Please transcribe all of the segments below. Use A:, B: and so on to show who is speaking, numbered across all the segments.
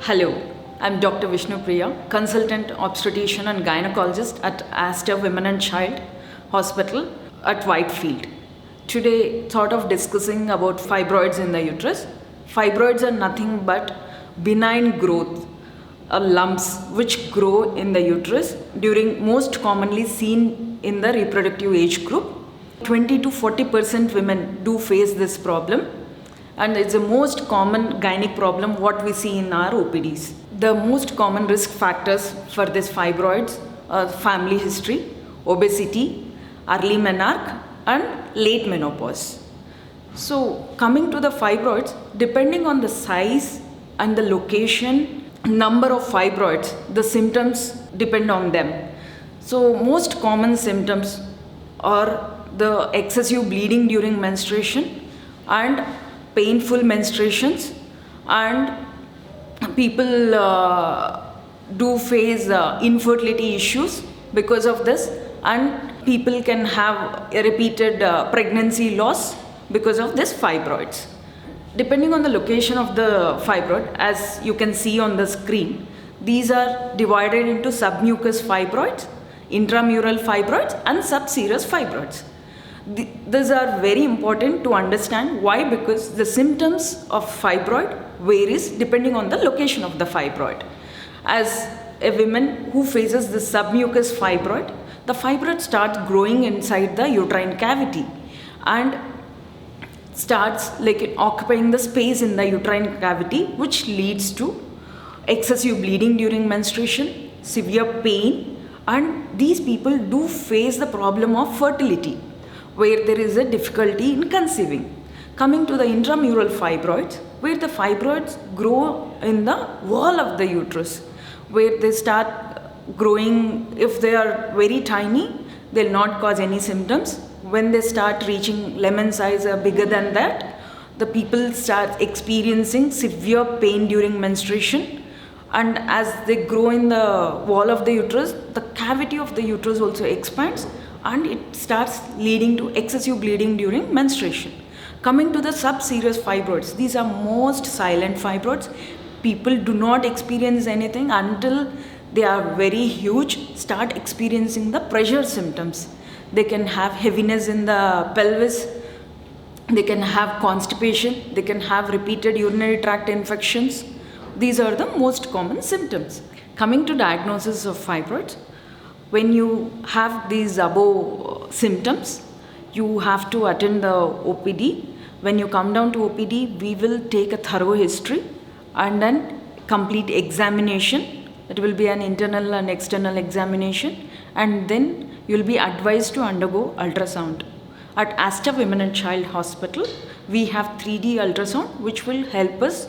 A: Hello, I'm Dr. Vishnu Priya, consultant obstetrician and gynecologist at Aster Women and Child Hospital at Whitefield. Today, thought of discussing about fibroids in the uterus. Fibroids are nothing but benign growth or lumps which grow in the uterus during most commonly seen in the reproductive age group. 20 to 40% women do face this problem, and it's the most common gynec problem what we see in our OPDs. The most common risk factors for this fibroids are family history, obesity, early menarche, and late menopause. So coming to the fibroids, depending on the size and the location, number of fibroids, the symptoms depend on them. So most common symptoms are the excessive bleeding during menstruation and painful menstruations, and people do face infertility issues because of this, and people can have a repeated pregnancy loss because of this fibroids. Depending on the location of the fibroid, as you can see on the screen, these are divided into submucous fibroids, intramural fibroids, and subserous fibroids. These are very important to understand. Why? Because the symptoms of fibroid varies depending on the location of the fibroid. As a woman who faces the submucous fibroid, the fibroid starts growing inside the uterine cavity and starts occupying the space in the uterine cavity, which leads to excessive bleeding during menstruation, severe pain, and these people do face the problem of fertility, where there is a difficulty in conceiving. Coming to the intramural fibroids, where the fibroids grow in the wall of the uterus, where they start growing. If they are very tiny, they'll not cause any symptoms. When they start reaching lemon size or bigger than that, the people start experiencing severe pain during menstruation. And as they grow in the wall of the uterus, the cavity of the uterus also expands, and it starts leading to excessive bleeding during menstruation. Coming to the subserous fibroids, these are most silent fibroids. People do not experience anything until they are very huge, start experiencing the pressure symptoms. They can have heaviness in the pelvis, they can have constipation, they can have repeated urinary tract infections. These are the most common symptoms. Coming to diagnosis of fibroids, when you have these above symptoms, you have to attend the OPD. When you come down to OPD, we will take a thorough history and then complete examination. It will be an internal and external examination, and then you will be advised to undergo ultrasound. At Aster Women and Child Hospital, we have 3D ultrasound, which will help us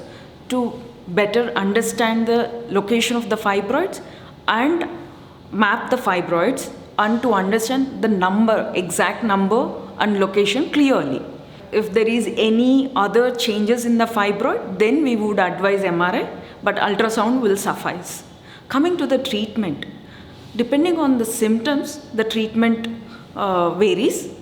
A: to better understand the location of the fibroids and map the fibroids, and to understand the exact number and location clearly. If there is any other changes in the fibroid, then we would advise MRI, but ultrasound will suffice. Coming to the treatment, depending on the symptoms, the treatment varies.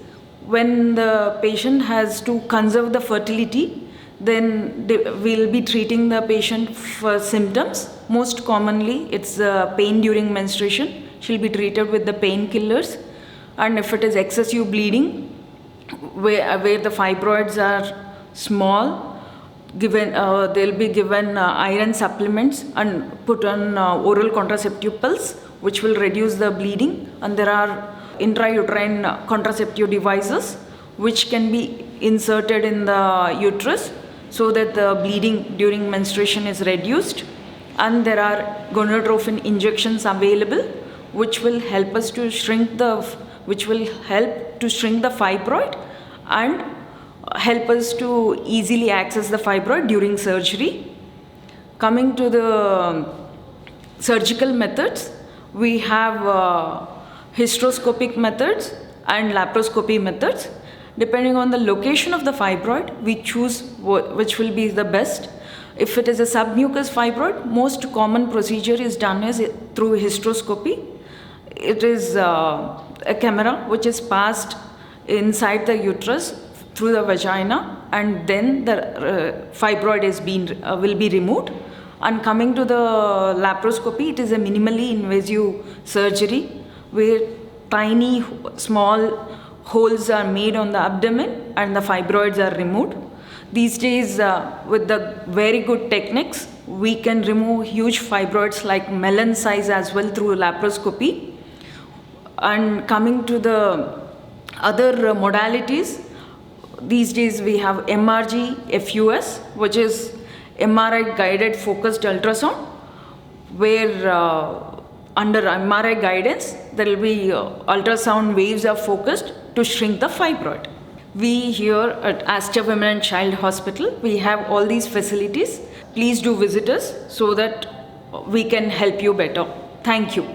A: When the patient has to conserve the fertility, then we'll be treating the patient for symptoms. Most commonly, it's pain during menstruation. She'll be treated with the painkillers. And if it is excessive bleeding, where the fibroids are small, they'll be given iron supplements and put on oral contraceptive pills, which will reduce the bleeding. And there are intrauterine contraceptive devices which can be inserted in the uterus so that the bleeding during menstruation is reduced. And there are gonadotropin injections available, which will help us to shrink the fibroid and help us to easily access the fibroid during surgery. Coming to the surgical methods, we have hysteroscopic methods and laparoscopy methods. Depending on the location of the fibroid, we choose which will be the best. If it is a submucous fibroid, most common procedure is done through hysteroscopy. It is a camera which is passed inside the uterus through the vagina, and then the fibroid will be removed, And coming to the laparoscopy, it is a minimally invasive surgery where tiny small holes are made on the abdomen and the fibroids are removed. These days, with the very good techniques, we can remove huge fibroids like melon size as well through laparoscopy. And coming to the other modalities, these days we have MRG FUS, which is MRI guided focused ultrasound, where under MRI guidance there will be ultrasound waves are focused to shrink the fibroid. We here at Aster Women and Child Hospital, we have all these facilities. Please do visit us so that we can help you better. Thank you.